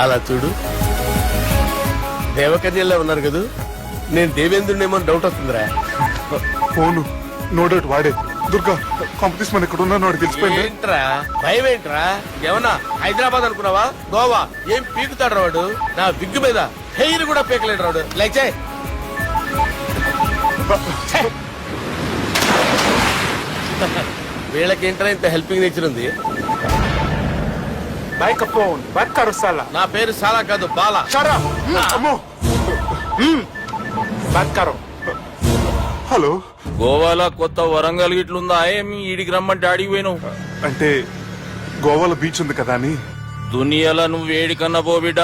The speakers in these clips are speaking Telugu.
అలా చూడు, దేవకన్యల్లో ఉన్నారు కదూ. నేను దేవేంద్రునేమో డౌట్ వస్తుందిరా. ఫోను నో డౌట్ వాడే. దుర్గా కాంపిటీషన్ మన ఇక్కడ ఉన్నాను వాడు తెలిసిపోయింది. ఏంట్రా భయం ఏంట్రా? ఏమన్నా హైదరాబాద్ అనుకున్నావా? గోవా ఏం పీకుతాడు రాడు. నా విగ్గు మీద హెయిర్ కూడా పీకలేడు రాడు. లైక్ వీళ్ళకేంట్రా ఇంత హెల్పింగ్ నేచర్ ఉంది. మైక్రోఫోన్ బాత్ కరో సాలా. నా పేరు సాలా కాదు, బాలా. Shut up. అమ్మో. బాత్ కరో. హలో. గోవాలో కొత్త వరంగల్ గిట్లుందా? ఏమి ఈడికి రమ్మంటే అడిగి పోయినావు? అంటే గోవాలో బీచ్ ఉంది కదా అని. దునియాలో నువ్వు ఏడికన్నా పో బిడ్డ.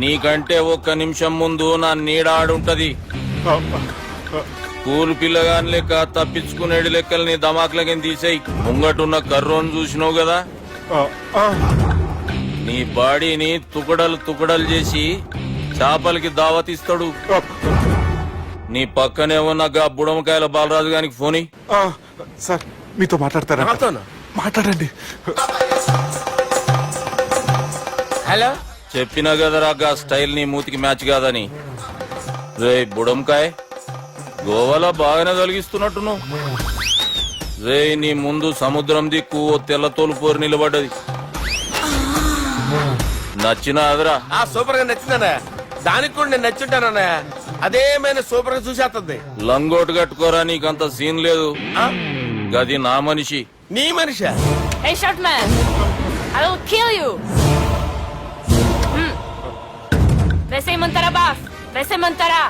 నీకంటే ఒక్క నిమిషం ముందు నా నీడ ఆడుంటది. స్కూల్ పిల్లగాని లెక్క తప్పించుకునేడు లెక్కలు నీ దమాకులకి తీసేయి. ముంగటున్న కర్రోని చూసినావు కదా, నీ బాడీని తుకడలు తుకడలు చేసి చేపలకి దావతిస్తాడు. నీ పక్కనే ఉన్న గా బుడమకాయల బాలరాజు గారికి ఫోని. సార్ మీతో మాట్లాడతారా? మాట్లాడండి. హలో. చెప్పినా కదరా గా స్టైల్ నీ మూతికి మ్యాచ్ కాదని. రే బుడంకాయ్, గోవాలో బాగానే తొలగిస్తున్నట్టు నువ్వు. రే నీ ముందు సముద్రం దిక్కు ఓ తెల్ల తోలు పోరు నిలబడ్డది. నచ్చినా అదరా? సూపర్ గా నచ్చిందన్నా. దానికి కూడా నేను నచ్చుంటానన్నా. అదేమైనా సూపర్ గా చూసేస్తుంది. లంగోటు కట్టుకోరా, నీకంత సీన్ లేదు. గది నా మనిషి. నీ Manisha? Hey, short man! I will kill you! वैसे मंतरा बास, वैसे मंतरा.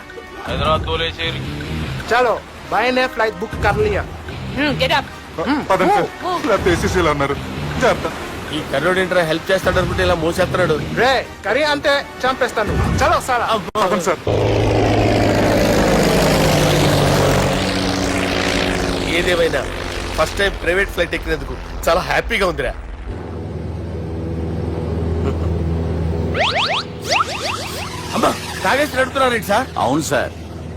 హైదరాబాద్ తోలేసేరి. चलो भाई ने फ्लाइट बुक कर लिया. Get up. పదండి సార్. లేకపోతే ఏసీసీలో ఉన్నారు. జాగ్రత్త. ఈ కర్రోడు ఏంట్రా హెల్ప్ చేస్తాడు అనుకుంటే ఇలా మోసేస్తున్నాడు. రే కరీ అంతే చంపేస్తాను. చలో సాలా. పదండి సార్. ఏదేమైనా ఫస్ట్ టైం ప్రైవేట్ ఫ్లైట్ ఎక్కినందుకు చాలా హ్యాపీగా ఉందిరా. అమ్మా తాగేసి నడుపుతున్నారేంటి సార్? అవును సార్,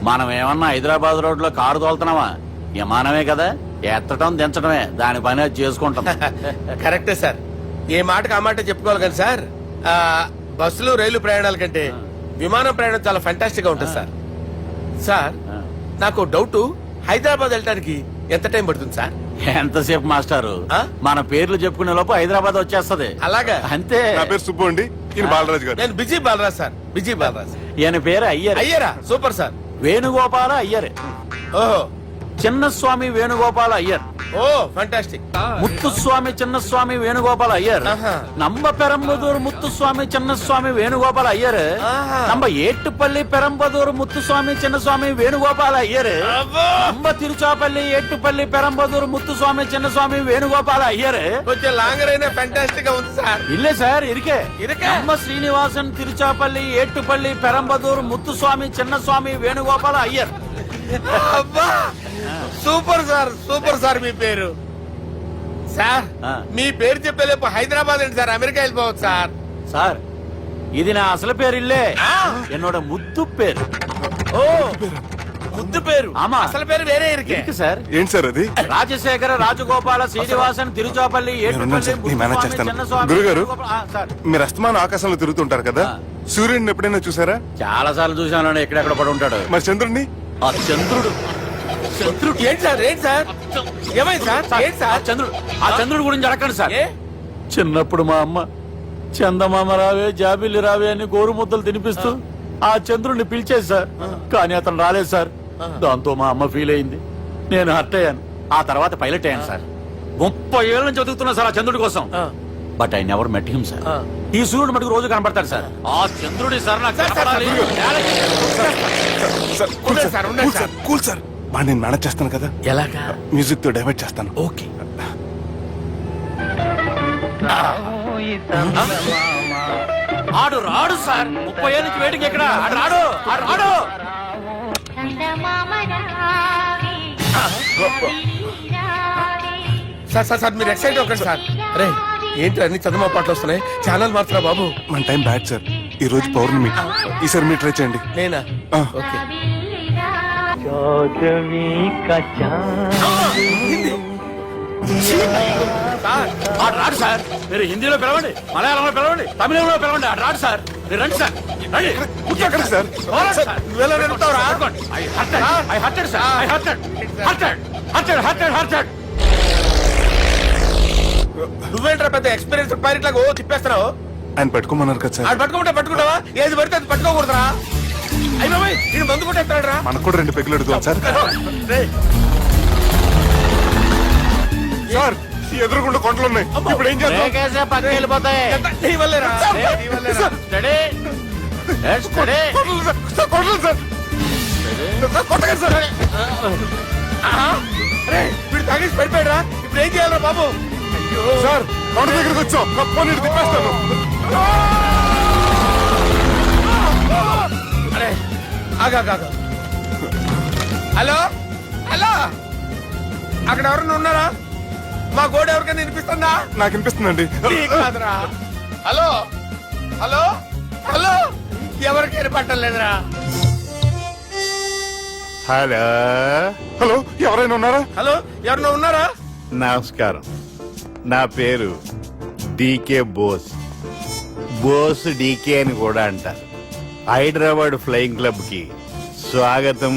మనం ఏమన్నా హైదరాబాద్ రోడ్ లో కారు తోలుతున్నావా? విమానమే కదా, ఎత్తటం దించడమే, దాని పని అది చేసుకుంటాం. కరెక్టే సార్. ఏ మాటకు ఆ మాట చెప్పుకోవాలి కానీ సార్, బస్సులు రైలు ప్రయాణాల కంటే విమానం ప్రయాణం చాలా ఫంటాస్టిక్ గా ఉంటుంది సార్. సార్ నాకు డౌట్, హైదరాబాద్ వెళ్ళడానికి ఎంత టైం పడుతుంది సార్? ఎంతసేపు మాస్టారు, మన పేర్లు చెప్పుకునే లోపు హైదరాబాద్ వచ్చేస్తది. అలాగా? అంతే. నా పేరు సుబ్బు అండి. ఈయన బాలరాజు గారు. నేను busy Balaraj sir. Busy Balaraj. ఈయన పేరు అయ్యర్. అయ్యరా? Super sir. వేణుగోపాల అయ్యర్. ఓహో. చిన్నస్వామి వేణుగోపాల అయ్యర్. Oh fantastic. ముత్తుస్వామి చిన్నస్వామి వేణుగోపాల అయ్యర్. நம்ம பெரம்பதூர் முத்துசுவாமி சின்னசுவாமி வேணுகோபால ஐயர். நம்ம ஏட்டுப்பள்ளி பெரம்பதூர் முத்துசுவாமி சின்னசுவாமி வேணுகோபால ஐயர். நம்ம తిరుచాపల్లి ఏట్టుపల్లి పెరంబదూర్ ముత్తుస్వామి చిన్నస్వామి వేణుగోపాల అయ్యర్. కొంచెం లాంగర్ అయినా ఫంటాస్టిక్ గా ఉంది సార్. ఇల్లే సార్ ఇరికే. நம்ம శ్రీనివాసన్ తిరుచాపల్లి ఏట్టుపల్లి పెరంబదూర్ ముత్తుస్వామి చిన్నస్వామి వేణుగోపాల అయ్యర్. అబ్బా సూపర్ సార్, సూపర్ సార్. మీ పేరు సార్, మీ పేరు చెప్పేలేపు హైదరాబాద్ ఏంటి సార్, అమెరికా వెళ్ళిపోవచ్చు సార్. సార్ ఇది నా అసలు పేరు ఇల్లే, என்னோட ముద్దు పేరు. ఓ ముద్దు పేరు. ఆమా. అసలు పేరు వేరే ఇరికే సార్. ఏంటి సార్ అది? రాజశేఖర రాజగోపాల శ్రీనివాసన్ తిరుచాపల్లి గురుగారు, మీరు అస్తమానం ఆకాశంలో తిరుగుతుంటారు కదా, సూర్యుడిని ఎప్పుడైనా చూసారా? చాలా సార్లు చూసాను. ఎక్కడెక్కడ పడి ఉంటాడు. మరి చంద్రుడిని? ఆ చంద్రుడు. చంద్రుడు ఏంటి సార్? ఏంటి సార్? ఏమైంది సార్? ఏంటి సార్? చంద్రుడు. ఆ చంద్రుడు గురించి అడగండి సార్. చిన్నప్పుడు మా అమ్మ చందమామ రావే జాబిల్లి రావే అని గోరు ముద్దలు తినిపిస్తూ ఆ చంద్రుడిని పిలిచేది సార్. కానీ అతను రాలేదు సార్. దాంతో మా అమ్మ ఫీల్ అయింది, నేను హర్ట్ అయ్యాను. ఆ తర్వాత పైలట్ అయ్యాను సార్. 30 ఏళ్ళ నుంచి చదువుతున్నా సార్ ఆ చంద్రుడి కోసం. But I never met him sir. ఈ సూర్యుడు మటుకు రోజు కనపడతాడు సార్. ఆ చంద్రుడి సార్ నాకు కనపడాలి. Cool sir. నేను మేనేజ్ చేస్తాను కదా. ఎలాగా? మ్యూజిక్ తో డైవర్ట్ చేస్తాను. ఓకే. ఆడు రాడు సార్. 30 ఏళ్ళ నుంచి వెయిటింగ్ ఎక్కడ? ఆడు రాడు. ఆడు రాడు. సార్ సార్ సార్ మీరు ఎక్సైట్ అవ్వకండి సార్. అరే ఏంటి అన్ని చదువు పాటలు వస్తున్నాయి, ఛానల్ మార్చరా బాబు. మన టైం బ్యాడ్ సార్. ఈ రోజు పౌర్ణమి. ఈసారి మీరు ట్రై చేయండి. నేనా? ఓకే. సార్ ఆడు రాడు సార్. మీరు హిందీలో పిలవండి, మలయాళంలో పిలవండి, తమిళంలో పిలవండి, ఆడు రాడు సార్. మీరు రండి సార్, రండి. ఎక్కడికి సార్? పోరాడు సార్. నువ్వెలా నడుపుతావురా? పట్టుకోండి. I hurted, sir. I hurted. నువ్వేంట్రా పెద్ద ఎక్స్పీరియన్స్ పైరెట్ లాగా ఓ తిప్పేస్తున్నావు. ఆయన పెట్టుకోమన్నారు కదా సార్. ఆడు పట్టుకుంటే పట్టుకుంటావా? ఏది పడితే అది పట్టుకోకూడదురా. అయ్యి బాబాయ్ నేను మందు కొట్టేస్తాడు రా. మనకు కూడా 2 పెగ్గులు అడుగుతాం సార్. సార్ ఈ ఎదురుగుండా కొండలు ఉన్నాయి, ఇప్పుడు ఏం చేద్దాం? బ్రేకేసే పక్కకి వెళ్ళిపోతాయి. నీ వల్లేరా. నీ వల్లేరా. Steady. Let's steady. Kondalu sir, sir, Kondalu sir. Sir, కొట్టకండి సార్. ఆహా. అరే వీడు తాగేసి పడిపోయాడురా. ఇప్పుడు ఏం చేయాలరా బాబు? సార్ కొండ దగ్గరికి వచ్చాం, పోనీ ఇటు తిప్పేస్తాను. అరే ఆగా. హలో హలో, అక్కడ ఎవరన్నా ఉన్నారా? మా గోడ ఎవరికైనా వినిపిస్తుందా? నాకు వినిపిస్తుందండి. నీకు కాదురా. హలో హలో హలో, ఎవరికి ఏర్పట్టలేదురా. హలో, హలో ఎవరైనా ఉన్నారా? హలో ఎవరన్నా ఉన్నారా? నమస్కారం. నా పేరు డీకే బోస్. బోస్ డీకే అని కూడా అంటారు. హైదరాబాద్ ఫ్లయింగ్ క్లబ్ కి స్వాగతం,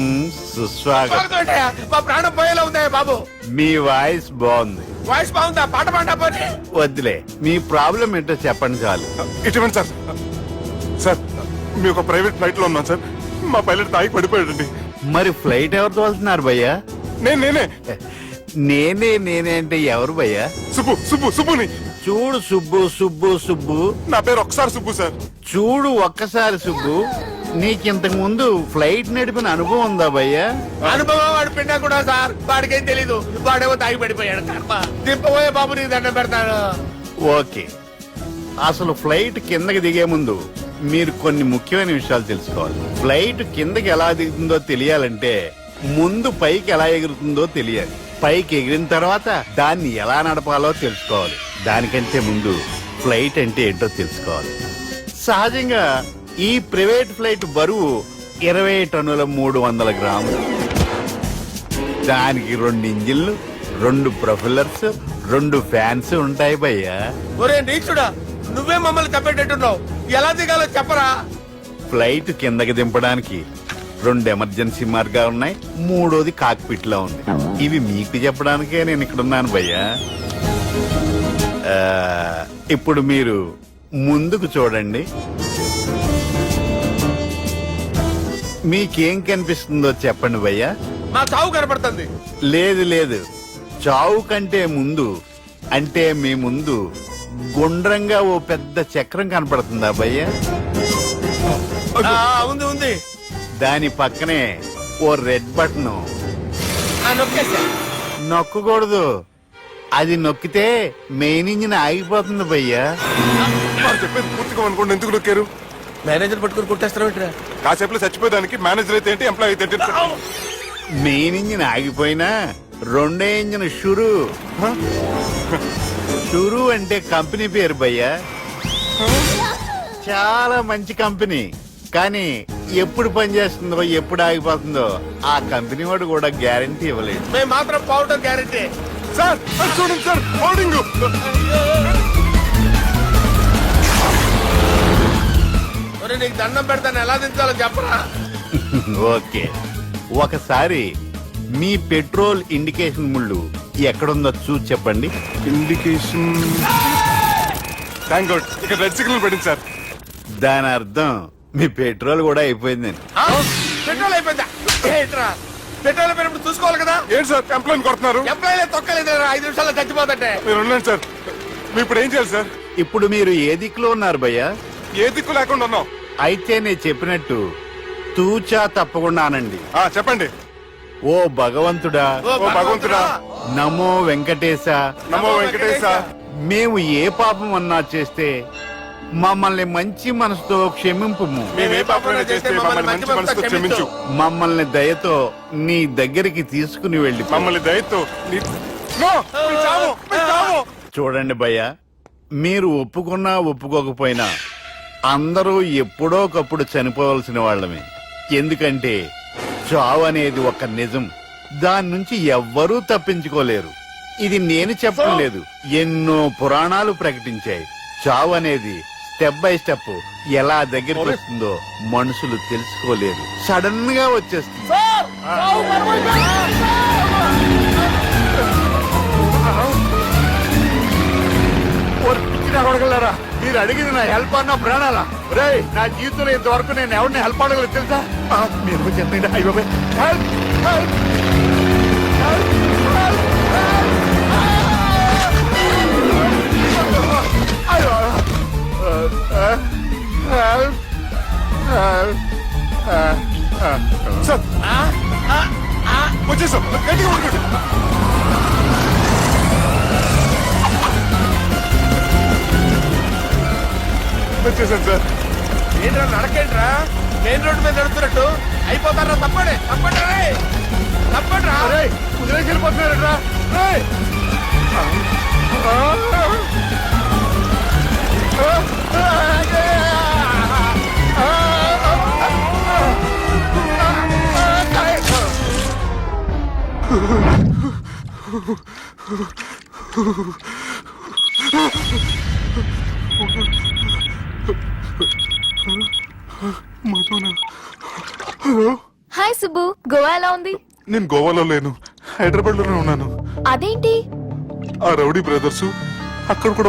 సుస్వాగతం. స్వాగతం ఏంటయ్యా? మా ప్రాణం పోయేలా ఉందయ్యా బాబు. మీ వాయిస్ బాగుంది. వాయిస్ బాగుందా? పాట పాడా పోనీ. వద్దులే, మీ ప్రాబ్లం ఏంటో చెప్పండి చాలు. ఇటువంటి సార్, సార్ మీ ఒక ప్రైవేట్ ఫ్లైట్ లో ఉన్నాం సార్. మా పైలట్ తాగి పడిపోయాడండి. మరి ఫ్లైట్ ఎవరితో వెళ్తున్నారు భయ్యా? నేనే నేనే అంటే ఎవరు భయ్యా? సుబ్బుని. చూడు సుబ్బు, నా పేరు ఒకసారి సుబ్బు సార్. చూడు ఒక్కసారి సుబ్బు, నీకింతకు ముందు ఫ్లైట్ నడిపిన అనుభవం ఉందా భయ్యా? అనుభవం వాడు పిండా కూడా సార్. వాడికేం తెలీదు. వాడేమో తాగి పడిపోయాడు. కర్మ. దింపబోయే బాబు నీకు దండం పెడతాను. ఓకే, అసలు ఫ్లైట్ కిందకి దిగే ముందు మీరు కొన్ని ముఖ్యమైన విషయాలు తెలుసుకోవాలి. ఫ్లైట్ కిందకి ఎలా దిగుతుందో తెలియాలంటే ముందు పైకి ఎలా ఎగురుతుందో తెలియాలి. పైకి ఎగిరిన తర్వాత దాన్ని ఎలా నడపాలో తెలుసుకోవాలి. దానికంటే ముందు ఫ్లైట్ అంటే ఏంటో తెలుసుకోవాలి. సహజంగా ఈ ప్రైవేట్ ఫ్లైట్ బరువు 20 టన్నుల 300 గ్రాములు. దానికి 2 ఇంజిన్లు, 2 ప్రొఫెల్లర్స్, 2 ఫ్యాన్స్ ఉంటాయి భయ్యా. ఒరే నీచుడా, నువ్వే మమ్మల్ని తప్పేటట్టున్నావు. ఎలా దిగాలో చెప్పరా. ఫ్లైట్ కిందకి దింపడానికి 2 ఎమర్జెన్సీ మార్గాలు ఉన్నాయి, 3వది కాక్పిట్ లో ఉంది. ఇవి మీకు చెప్పడానికే నేను ఇక్కడ ఉన్నాను భయ్యా. ఇప్పుడు మీరు ముందుకు చూడండి. మీకేం కనిపిస్తుందో చెప్పండి భయ్యా. మా చావు కనపడుతుంది. లేదు, చావు కంటే ముందు అంటే మీ ముందు గుండ్రంగా ఓ పెద్ద చక్రం కనపడుతుందా భయ్యా? ఉంది. దాని పక్కనే ఓ రెడ్ బటన్. నొక్కేసా. నొక్కకూడదు, అది నొక్కితే మెయిన్ ఇంజిన్ ఆగిపోతుంది భయ్యా. వారు చెప్పేది పూర్తిగా అనుకోండి, ఎందుకు నొక్కారు? మేనేజర్ పట్టుకుని కొట్టేస్తారా? కాసేపులో చచ్చిపోయేదానికి మేనేజర్ అయితే ఏంటి, ఎంప్లాయ్ అయితే ఏంటి? మెయిన్ ఇంజిన్ ఆగిపోయినా 2వ ఇంజిన్ షురు అంటే కంపెనీ పేరు భయ్యా. చాలా మంచి కంపెనీ, కానీ ఎప్పుడు పనిచేస్తుందో ఎప్పుడు ఆగిపోతుందో ఆ కంపెనీ వాడు కూడా గ్యారంటీ ఇవ్వలేదు. మేము మాత్రం పౌడర్ గ్యారెంటీ. సార్ అది చూడండి సార్, హోర్డింగ్. ఒరే నీకు దండం పెడతాను, ఎలా దించాలో చెప్పరా. ఓకే, ఒకసారి మీ పెట్రోల్ ఇండికేషన్ ముళ్ళు ఎక్కడుందో చూసి చెప్పండి. ఇండికేషన్. థ్యాంక్ గాడ్, ఇక్కడ రెడ్ సిగ్నల్ పడింది సార్. దాని అర్థం మీ పెట్రోల్ కూడా అయిపోయిందని. పెట్రోల్ అయిపోయిందా? ఏంట్రా పెట్రోల్ అయిపోయినప్పుడు చూసుకోవాలి కదా. ఏంటి సార్ ఎంప్లాయ్ కొడుతున్నారు? ఎంప్లాయీలే తొక్కలేదు. 5 నిమిషాల్లో చచ్చిపోతుంటే. మీరు ఉండండి సార్, మీరు ఇప్పుడు ఏం చేయాలి సార్? ఇప్పుడు మీరు ఏ దిక్కులో ఉన్నారు భయ్యా? ఏ దిక్కు లేకుండా ఉన్నాం. అయితే నేను చెప్పినట్టు తూచా తప్పకుండా అనండి. చెప్పండి. ఓ భగవంతుడా, ఓ భగవంతుడా, నమో వెంకటేశ, నమో వెంకటేశ. మేము ఏ పాపం అన్నా చేస్తే మమ్మల్ని మంచి మనసుతో క్షమింపుము. మేమే పాపమైనా చేస్తే మమ్మల్ని మంచి మనసుతో క్షమించు. మమ్మల్ని దయతో నీ దగ్గరికి తీసుకుని వెళ్ళి మమ్మల్ని దయతో నో, మీ చావు, మీ చావు. చూడండి భయ్యా, మీరు ఒప్పుకున్నా ఒప్పుకోకపోయినా అందరూ ఎప్పుడో ఒకప్పుడు చనిపోవలసిన వాళ్ళమే. ఎందుకంటే చావు అనేది ఒక నిజం, దాని నుంచి ఎవ్వరూ తప్పించుకోలేరు. ఇది నేను చెప్పడం లేదు, ఎన్నో పురాణాలు ప్రకటించాయి. చావు అనేది స్టెప్ బై స్టెప్ ఎలా దగ్గరికి వస్తుందో మనుషులు తెలుసుకోలేరు, సడన్ గా వచ్చేస్తుంది. అడగలరా, మీరు అడిగింది నా హెల్ప్ అన్న ప్రాణాలా? రే, నా జీవితంలో ఇంతవరకు నేను ఎవరిని హెల్ప్ అడగలేదు తెలుసా? మీరు చెప్పండి. అయ్యో, హెల్ప్ హెల్ప్ సార్ వచ్చేసాం, గట్టిగా పట్టుకోండి. వచ్చేసాను సార్. ఏంట్రా నడకేంట్రా, మెయిన్ రోడ్డు మీద నడుస్తున్నట్టు అయిపోతారా? తప్పండి తప్పండి రే, తప్పండి రా. కుదిరేసి వెళ్ళిపోతున్నారట్రా. హాయ్ సుబ్బు, గోవా ఎలా ఉంది? నేను గోవాలో లేను, హైదరాబాద్ లోనే ఉన్నాను. అదేంటి? ఆ రౌడీ బ్రదర్స్ అక్కడ కూడా